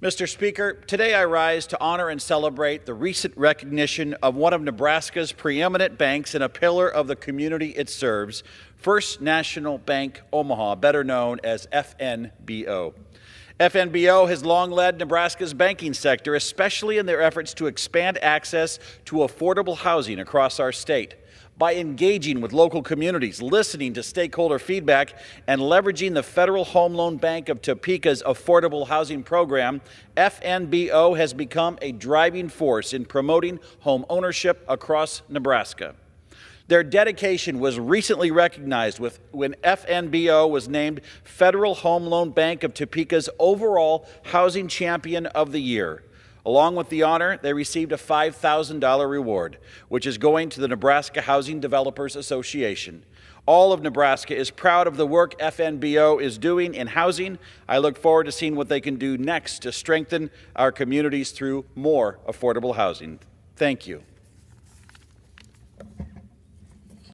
Mr. Speaker, today I rise to honor and celebrate the recent recognition of one of Nebraska's preeminent banks and a pillar of the community it serves, First National Bank Omaha, better known as FNBO. FNBO has long led Nebraska's banking sector, especially in their efforts to expand access to affordable housing across our state. By engaging with local communities, listening to stakeholder feedback, and leveraging the Federal Home Loan Bank of Topeka's affordable housing program, FNBO has become a driving force in promoting home ownership across Nebraska. Their dedication was recently recognized when FNBO was named Federal Home Loan Bank of Topeka's overall Housing Champion of the Year. Along with the honor, they received a $5,000 reward, which is going to the Nebraska Housing Developers Association. All of Nebraska is proud of the work FNBO is doing in housing. I look forward to seeing what they can do next to strengthen our communities through more affordable housing. Thank you.